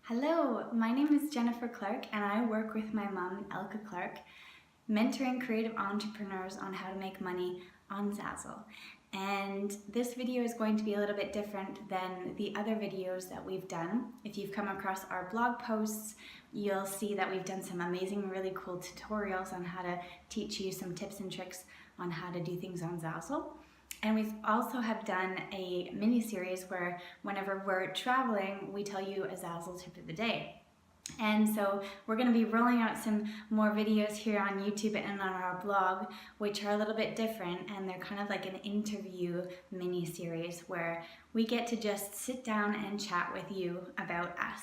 Hello, my name is Jennifer Clarke and I work with my mom, Elke Clarke, mentoring creative entrepreneurs on how to make money on Zazzle. And this video is going to be a little bit different than the other videos that we've done. If you've come across our blog posts, you'll see that we've done some amazing, really cool tutorials on how to teach you some tips and tricks on how to do things on Zazzle. And we also have done a mini series where whenever we're traveling, we tell you a Zazzle tip of the day. And so we're going to be rolling out some more videos here on YouTube and on our blog, which are a little bit different, and they're kind of like an interview mini series where we get to just sit down and chat with you about us.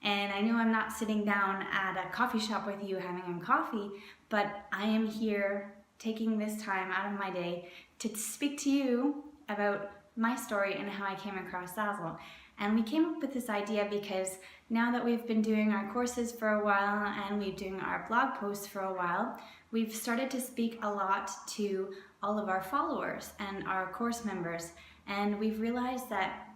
And I know I'm not sitting down at a coffee shop with you having a coffee, but I am here taking this time out of my day to speak to you about my story and how I came across Zazzle. And we came up with this idea because now that we've been doing our courses for a while and we've been doing our blog posts for a while, we've started to speak a lot to all of our followers and our course members. And we've realized that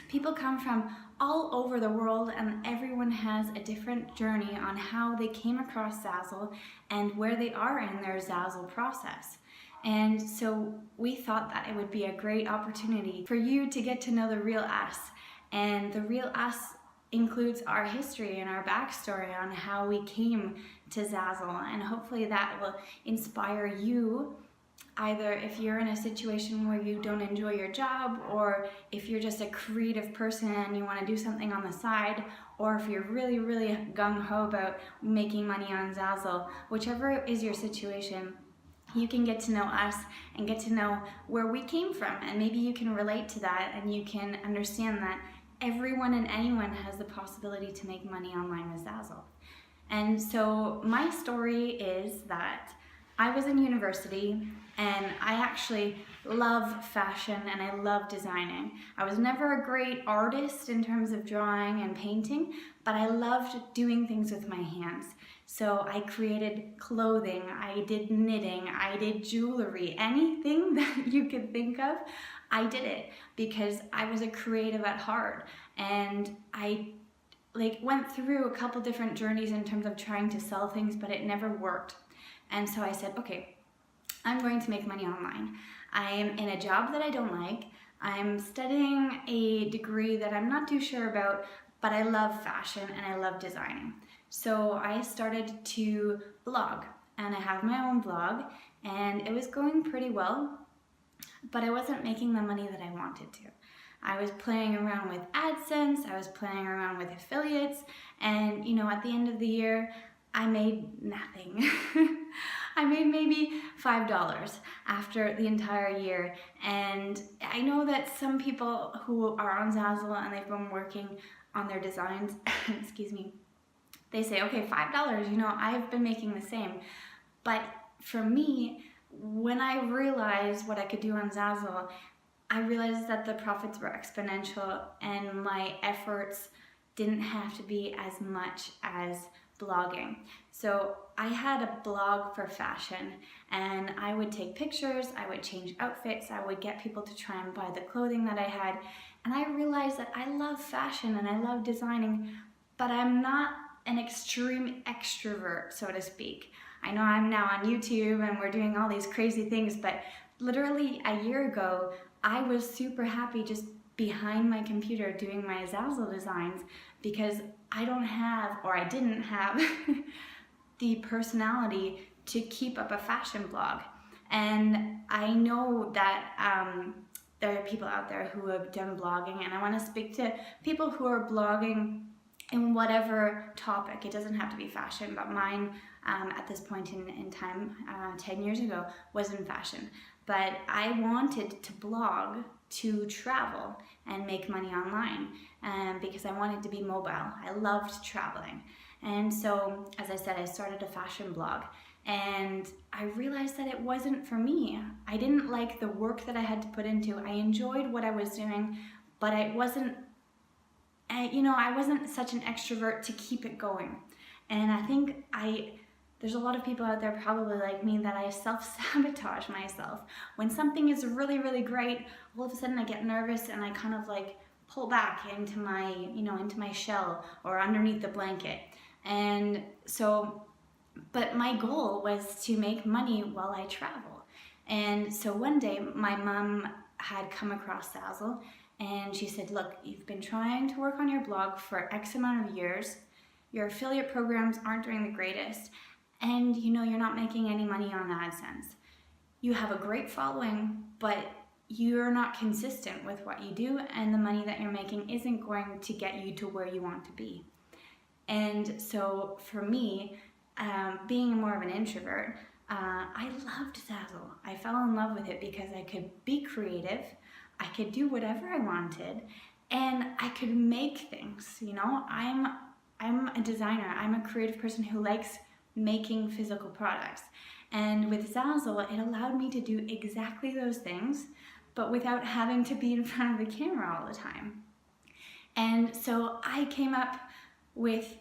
people come from all over the world and everyone has a different journey on how they came across Zazzle and where they are in their Zazzle process. And so we thought that it would be a great opportunity for you to get to know the real us. And the real us includes our history and our backstory on how we came to Zazzle. And hopefully that will inspire you, either if you're in a situation where you don't enjoy your job, or if you're just a creative person and you want to do something on the side, or if you're really, really gung-ho about making money on Zazzle. Whichever is your situation, you can get to know us and get to know where we came from, and maybe you can relate to that and you can understand that everyone and anyone has the possibility to make money online with Zazzle. And so my story is that I was in university and I actually love fashion and I love designing. I was never a great artist in terms of drawing and painting, but I loved doing things with my hands. So I created clothing, I did knitting, I did jewelry, anything that you could think of, I did it because I was a creative at heart. And I went through a couple different journeys in terms of trying to sell things, but it never worked. And so I said, okay, I'm going to make money online. I'm in a job that I don't like. I'm studying a degree that I'm not too sure about, but I love fashion and I love designing. So I started to blog, and I have my own blog, and it was going pretty well, but I wasn't making the money that I wanted to. I was playing around with AdSense, I was playing around with affiliates, and at the end of the year, I made nothing. I made maybe $5 after the entire year. And I know that some people who are on Zazzle and they've been working on their designs, excuse me, they say, okay, $5, I've been making the same. But for me, when I realized what I could do on Zazzle, I realized that the profits were exponential and my efforts didn't have to be as much as blogging. So I had a blog for fashion, and I would take pictures, I would change outfits, I would get people to try and buy the clothing that I had, and I realized that I love fashion and I love designing, but I'm not an extreme extrovert, so to speak. I know I'm now on YouTube and we're doing all these crazy things, but literally a year ago, I was super happy just behind my computer doing my Zazzle designs because I didn't have the personality to keep up a fashion blog. And I know that there are people out there who have done blogging, and I want to speak to people who are blogging in whatever topic. It doesn't have to be fashion, but mine at this point in time, 10 years ago, was in fashion. But I wanted to blog to travel and make money online because I wanted to be mobile. I loved traveling. And so, as I said, I started a fashion blog, and I realized that it wasn't for me. I didn't like the work that I had to put into. I enjoyed what I was doing, but I wasn't such an extrovert to keep it going. And I think there's a lot of people out there probably like me that I self-sabotage myself. When something is really, really great, all of a sudden I get nervous and I kind of pull back into my, into my shell or underneath the blanket. And so, but my goal was to make money while I travel. And so one day my mom had come across Zazzle, and she said, look, you've been trying to work on your blog for X amount of years. Your affiliate programs aren't doing the greatest, and you're not making any money on AdSense. You have a great following, but you're not consistent with what you do, and the money that you're making isn't going to get you to where you want to be. And so for me, being more of an introvert, I loved Zazzle. I fell in love with it because I could be creative, I could do whatever I wanted, and I could make things. I'm a designer, I'm a creative person who likes making physical products. And with Zazzle, it allowed me to do exactly those things, but without having to be in front of the camera all the time. And so I came up with,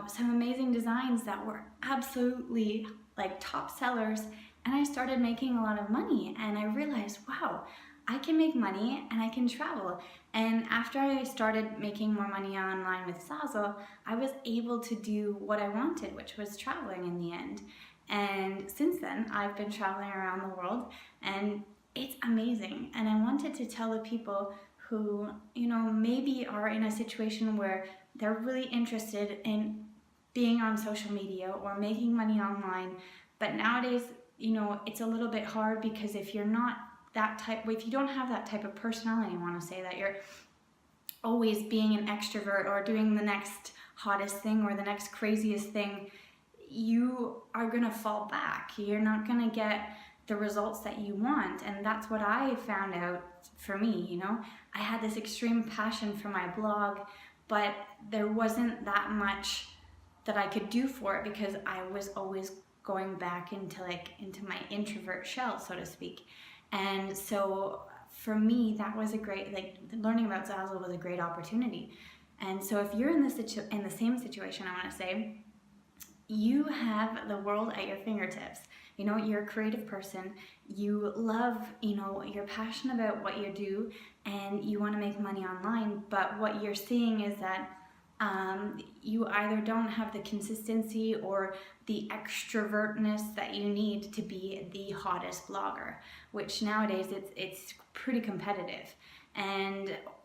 some amazing designs that were absolutely like top sellers, and I started making a lot of money, and I realized, wow, I can make money and I can travel. And after I started making more money online with Zazzle, I was able to do what I wanted, which was traveling in the end. And since then, I've been traveling around the world, and it's amazing. And I wanted to tell the people who, maybe are in a situation where they're really interested in being on social media or making money online, but nowadays, it's a little bit hard, because if you're not if you don't have that type of personality, I want to say, that you're always being an extrovert or doing the next hottest thing or the next craziest thing, you are going to fall back. You're not going to get the results that you want. And that's what I found out for me. I had this extreme passion for my blog, but there wasn't that much that I could do for it, because I was always going back into my introvert shell, so to speak. And so for me, that was a great, learning about Zazzle was a great opportunity. And so if you're in the same situation, I want to say, you have the world at your fingertips. You're a creative person, you love, you're passionate about what you do, and you want to make money online, but what you're seeing is that you either don't have the consistency or the extrovertness that you need to be the hottest blogger, which nowadays it's pretty competitive.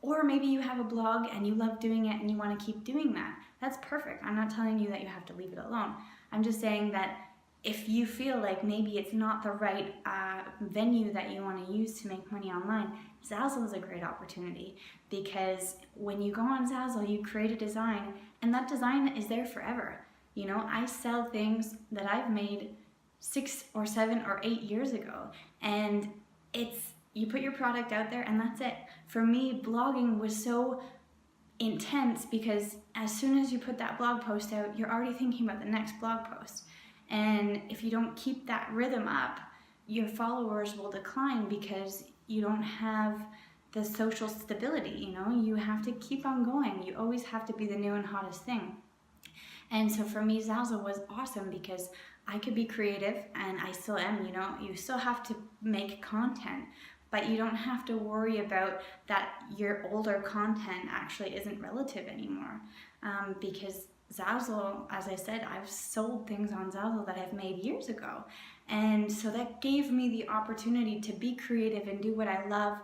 Or maybe you have a blog and you love doing it and you want to keep doing that. That's perfect. I'm not telling you that you have to leave it alone. I'm just saying that if you feel like maybe it's not the right venue that you want to use to make money online, Zazzle is a great opportunity, because when you go on Zazzle, you create a design, and that design is there forever. I sell things that I've made 6 or 7 or 8 years ago, and you put your product out there and that's it. For me, blogging was so intense, because as soon as you put that blog post out, you're already thinking about the next blog post. And if you don't keep that rhythm up, your followers will decline, because you don't have the social stability. You have to keep on going. You always have to be the new and hottest thing. And so for me, Zazzle was awesome, because I could be creative, and I still am. You still have to make content, but you don't have to worry about that your older content actually isn't relative anymore, because Zazzle, as I said, I've sold things on Zazzle that I've made years ago. And so that gave me the opportunity to be creative and do what I love,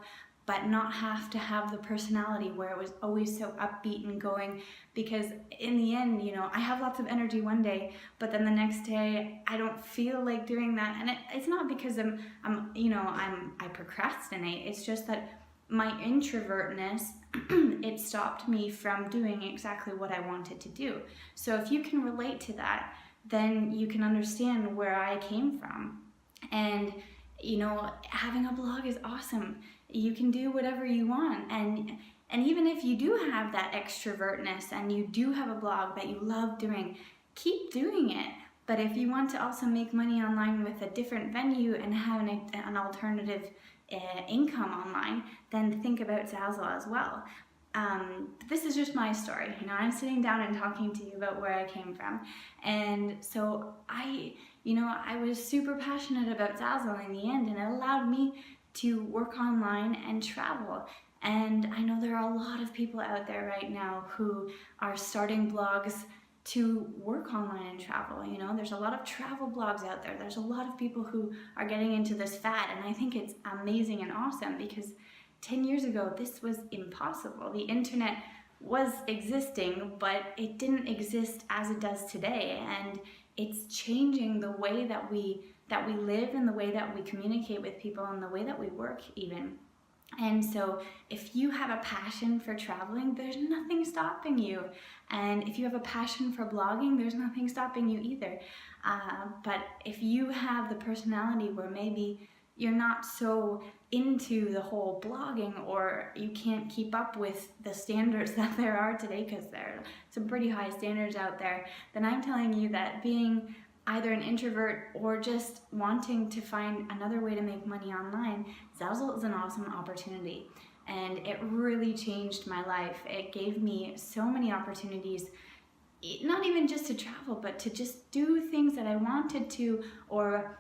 but not have to have the personality where it was always so upbeat and going, because in the end, I have lots of energy one day, but then the next day I don't feel like doing that. And it's not because I procrastinate. It's just that my introvertness, it stopped me from doing exactly what I wanted to do. So if you can relate to that, then you can understand where I came from. And having a blog is awesome. You can do whatever you want, and even if you do have that extrovertness and you do have a blog that you love doing, keep doing it. But if you want to also make money online with a different venue and have an alternative income online, then think about Zazzle as well. This is just my story. I'm sitting down and talking to you about where I came from, and so I was super passionate about Zazzle in the end, and it allowed me to work online and travel. And I know there are a lot of people out there right now who are starting blogs to work online and travel. You know, there's a lot of travel blogs out there. There's a lot of people who are getting into this fad, and I think it's amazing and awesome because 10 years ago, this was impossible. The internet was existing, but it didn't exist as it does today, and it's changing the way that we live and the way that we communicate with people and the way that we work even. And so if you have a passion for traveling, there's nothing stopping you. And if you have a passion for blogging, there's nothing stopping you either. But if you have the personality where maybe you're not so into the whole blogging, or you can't keep up with the standards that there are today, because there are some pretty high standards out there, then I'm telling you that being either an introvert or just wanting to find another way to make money online, Zazzle is an awesome opportunity. And it really changed my life. It gave me so many opportunities, not even just to travel, but to just do things that I wanted to, or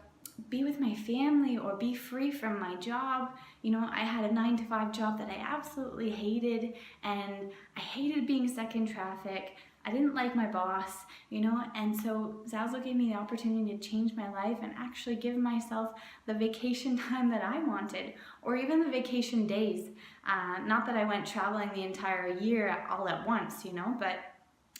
be with my family, or be free from my job. You know, I had a 9-to-5 job that I absolutely hated, and I hated being stuck in traffic. I didn't like my boss, you know, and so Zazzle gave me the opportunity to change my life and actually give myself the vacation time that I wanted, or even the vacation days. Not that I went traveling the entire year all at once, you know, but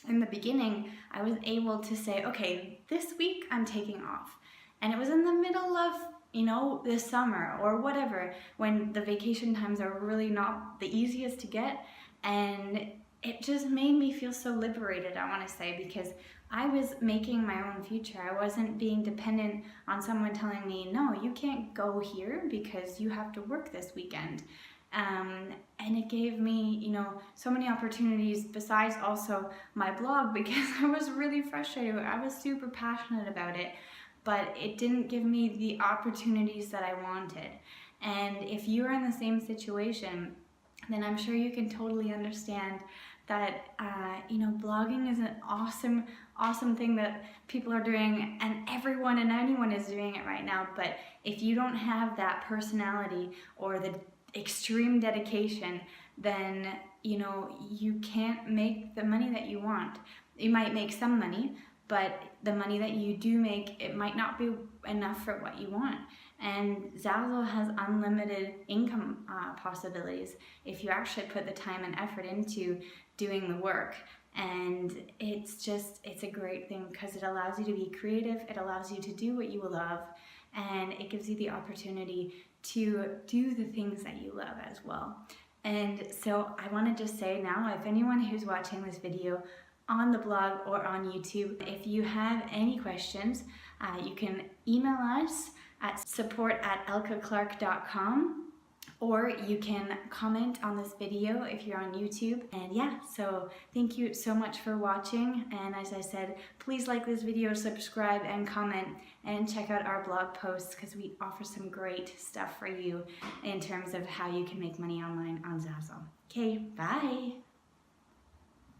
in the beginning, I was able to say, okay, this week I'm taking off. And it was in the middle of, you know, this summer or whatever, when the vacation times are really not the easiest to get. And it just made me feel so liberated, I want to say, because I was making my own future. I wasn't being dependent on someone telling me, no, you can't go here because you have to work this weekend. And it gave me, you know, so many opportunities besides also my blog, because I was really frustrated. I was super passionate about it, but it didn't give me the opportunities that I wanted. And if you're in the same situation, then I'm sure you can totally understand that, you know, blogging is an awesome thing that people are doing, and everyone and anyone is doing it right now. But if you don't have that personality or the extreme dedication, then, you know, you can't make the money that you want. You might make some money, but the money that you do make, it might not be enough for what you want. And Zazzle has unlimited income possibilities if you actually put the time and effort into doing the work. And it's a great thing because it allows you to be creative, it allows you to do what you love, and it gives you the opportunity to do the things that you love as well. And so I want to just say now, if anyone who's watching this video on the blog or on YouTube, if you have any questions, you can email us at support@elkeclarke.com, or you can comment on this video if you're on YouTube. And yeah, so thank you so much for watching. And as I said, please like this video, subscribe and comment, and check out our blog posts because we offer some great stuff for you in terms of how you can make money online on Zazzle. Okay, bye.